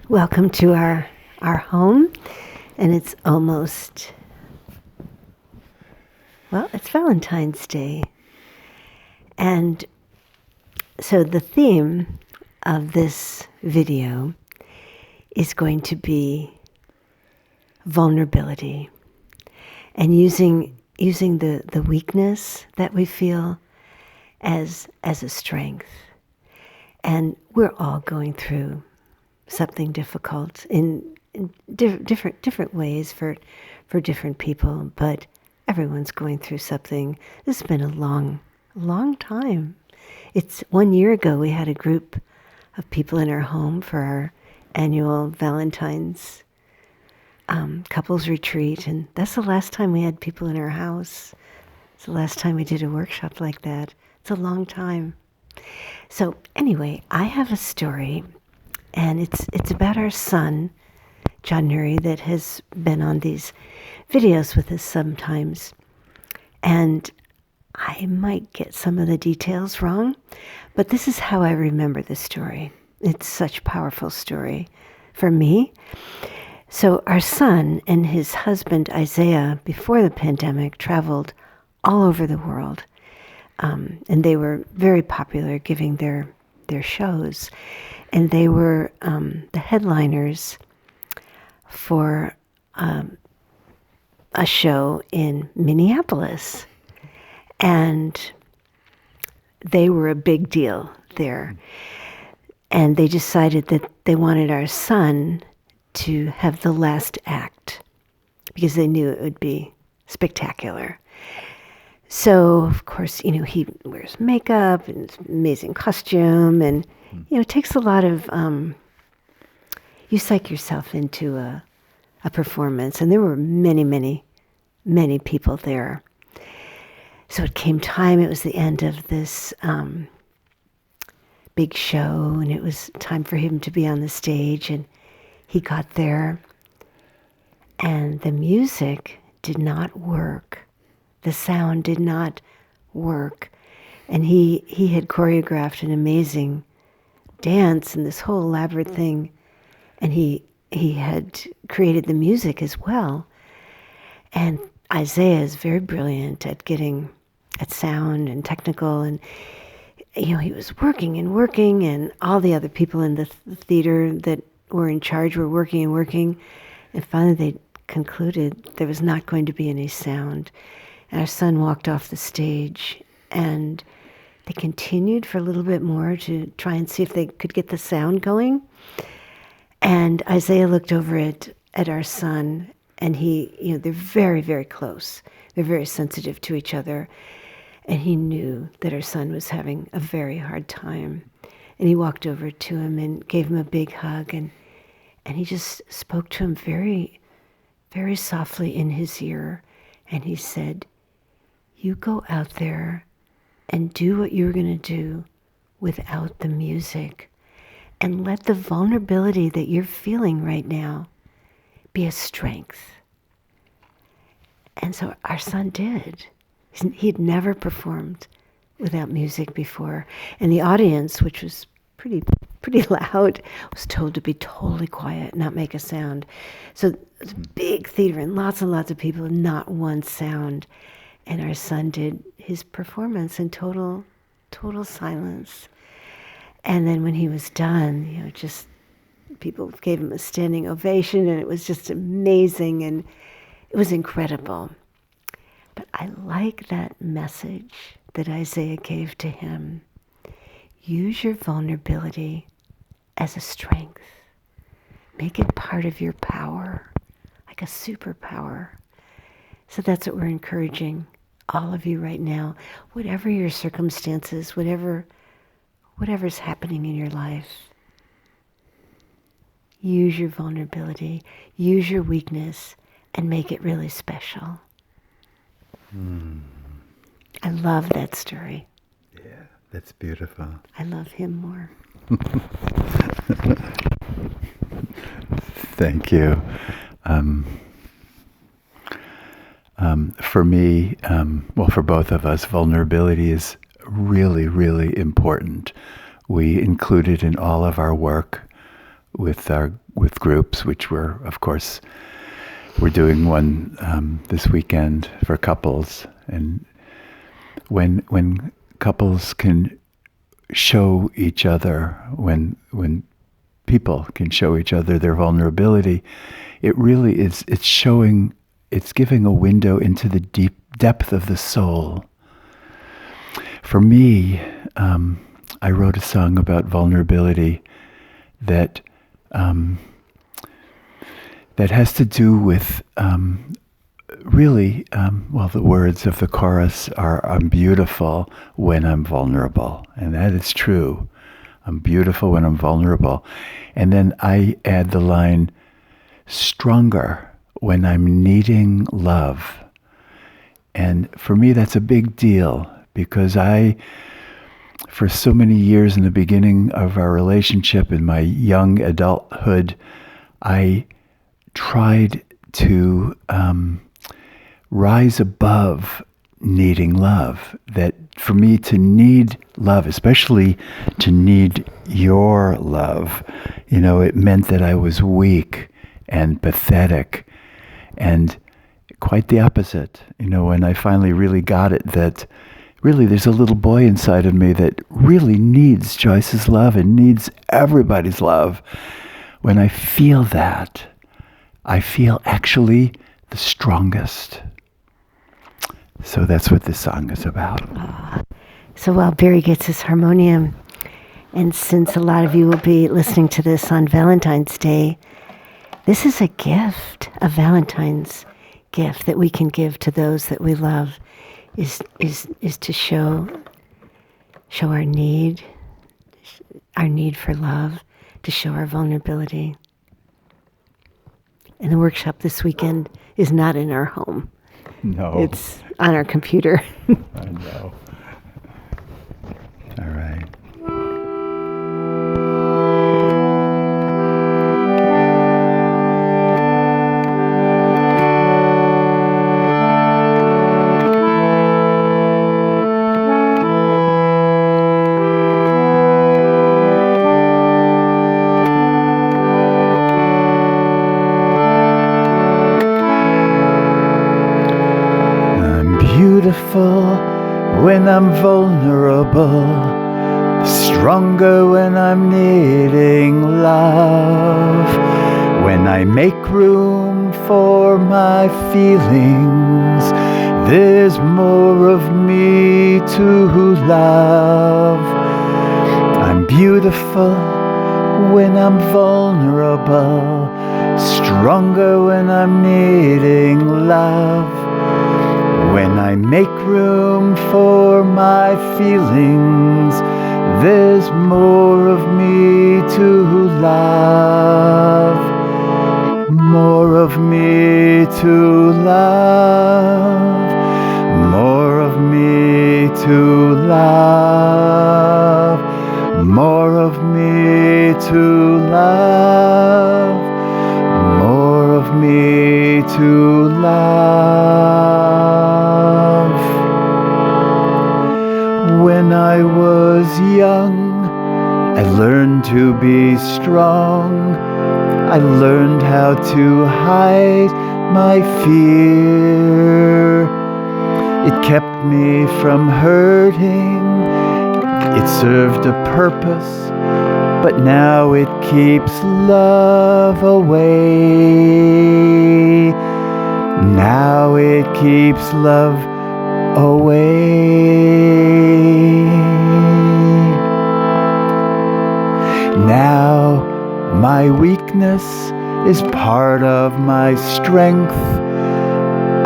Welcome to our home, and it's almost, it's Valentine's Day. And so the theme of this video is going to be vulnerability and using the weakness that we feel as a strength. And we're all going through something difficult in different ways for different people, but everyone's going through something. This has been a long time. It's 1 year ago we had a group of people in our home for our annual Valentine's couples retreat, and that's the last time we had people in our house. It's the last time we did a workshop like that. It's a long time. So anyway, I have a story, and it's about our son, John Nuri, that has been on these videos with us sometimes. And I might get some of the details wrong, but this is how I remember the story. It's such a powerful story for me. So our son and his husband, Isaiah, before the pandemic, traveled all over the world. And they were very popular giving their shows. And they were the headliners for a show in Minneapolis. And they were a big deal there. And they decided that they wanted our son to have the last act because they knew it would be spectacular. So, of course, he wears makeup and amazing costume, and, it takes a lot of, you psych yourself into a performance, and there were many people there. So it came time, it was the end of this big show, and it was time for him to be on the stage, and he got there, and the music did not work. The sound did not work. And he had choreographed an amazing dance and this whole elaborate thing, and he had created the music as well. And Isaiah is very brilliant at getting at sound and technical, and he was working, and all the other people in the theater that were in charge were working, and finally they concluded there was not going to be any sound. And our son walked off the stage, and they continued for a little bit more to try and see if they could get the sound going. And Isaiah looked over at our son, and they're very, very close. They're very sensitive to each other. And he knew that our son was having a very hard time. And he walked over to him and gave him a big hug, and he just spoke to him very, very softly in his ear. And he said, "You go out there and do what you're going to do without the music, and let the vulnerability that you're feeling right now be a strength." And so our son did. He'd never performed without music before. And the audience, which was pretty loud, was told to be totally quiet, not make a sound. So it was a big theater and lots of people, not one sound. And our son did his performance in total silence. And then when he was done, just people gave him a standing ovation, and it was just amazing, and it was incredible. But I like that message that Isaiah gave to him. Use your vulnerability as a strength. Make it part of your power, like a superpower. So that's what we're encouraging all of you right now. Whatever your circumstances, whatever's happening in your life, use your vulnerability, use your weakness, and make it really special. I love that story. Yeah, that's beautiful. I love him more. Thank you. For me, for both of us, vulnerability is really, really important. We include it in all of our work. with groups, which we're doing one this weekend for couples, and when couples can show each other, when people can show each other their vulnerability, it really is, it's giving a window into the deep depth of the soul. For me, I wrote a song about vulnerability that has to do with the words of the chorus are, "I'm beautiful when I'm vulnerable." And that is true. I'm beautiful when I'm vulnerable. And then I add the line, "stronger when I'm needing love." And for me, that's a big deal, because for so many years in the beginning of our relationship, in my young adulthood, I tried to rise above needing love. That for me to need love, especially to need your love, it meant that I was weak and pathetic, and quite the opposite. When I finally really got it, that really there's a little boy inside of me that really needs Joyce's love and needs everybody's love. When I feel that, I feel actually the strongest. So that's what this song is about. So while Barry gets his harmonium, and since a lot of you will be listening to this on Valentine's Day, this is a gift, a Valentine's gift that we can give to those that we love, is to show our need for love, to show our vulnerability. And the workshop this weekend is not in our home. No. It's on our computer. I know. All right. Beautiful when I'm vulnerable, stronger when I'm needing love, when I make room for my feelings, there's more of me to love. I'm beautiful when I'm vulnerable, stronger when I'm needing love, when I make room for my feelings, there's more of me to love. More of me to love. More of me to love. More of me to love. More of me to love. When I was young, I learned to be strong. I learned how to hide my fear. It kept me from hurting. It served a purpose, but now it keeps love away. Now it keeps love away. Now my weakness is part of my strength.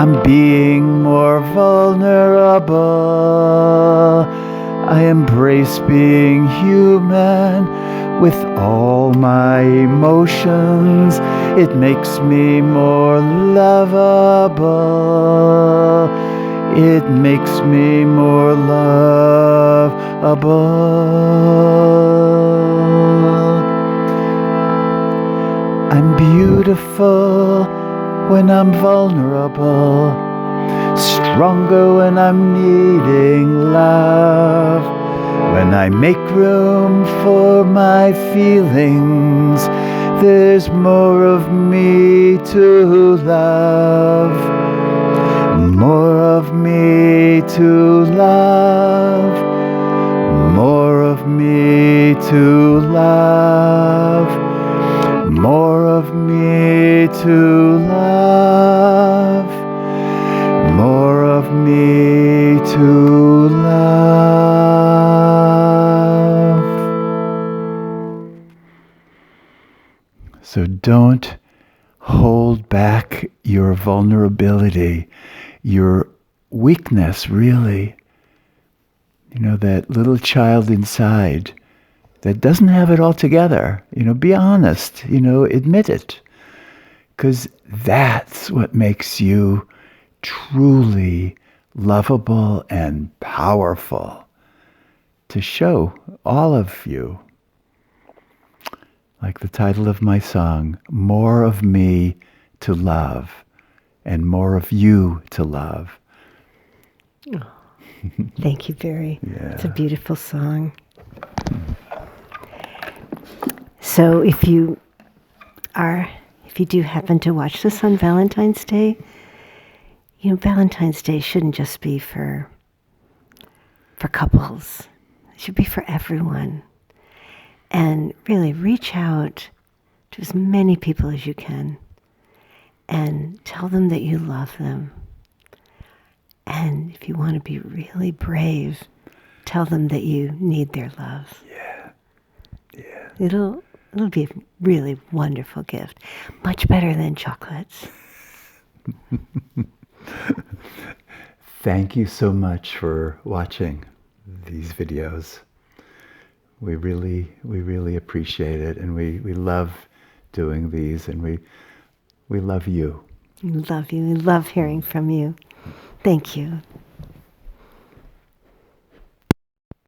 I'm being more vulnerable. I embrace being human with all my emotions. It makes me more lovable. It makes me more lovable. I'm beautiful when I'm vulnerable, stronger when I'm needing love, when I make room for my feelings, There's more of me to love, more of me to love, more of me to love, more of me to love, more of me to love. So don't hold back your vulnerability, your weakness, really. You know, that little child inside that doesn't have it all together. You know, be honest, admit it. Because that's what makes you truly lovable and powerful, to show all of you. Like the title of my song, more of me to love and more of you to love. Oh, thank you, Barry. Yeah. It's a beautiful song. So if you do happen to watch this on Valentine's Day, Valentine's Day shouldn't just be for couples. It should be for everyone. And really reach out to as many people as you can and tell them that you love them. And if you want to be really brave, tell them that you need their love. Yeah. Yeah. It'll be a really wonderful gift. Much better than chocolates. Thank you so much for watching these videos. We really appreciate it, and we love doing these, and we love you. We love you. We love hearing from you. Thank you.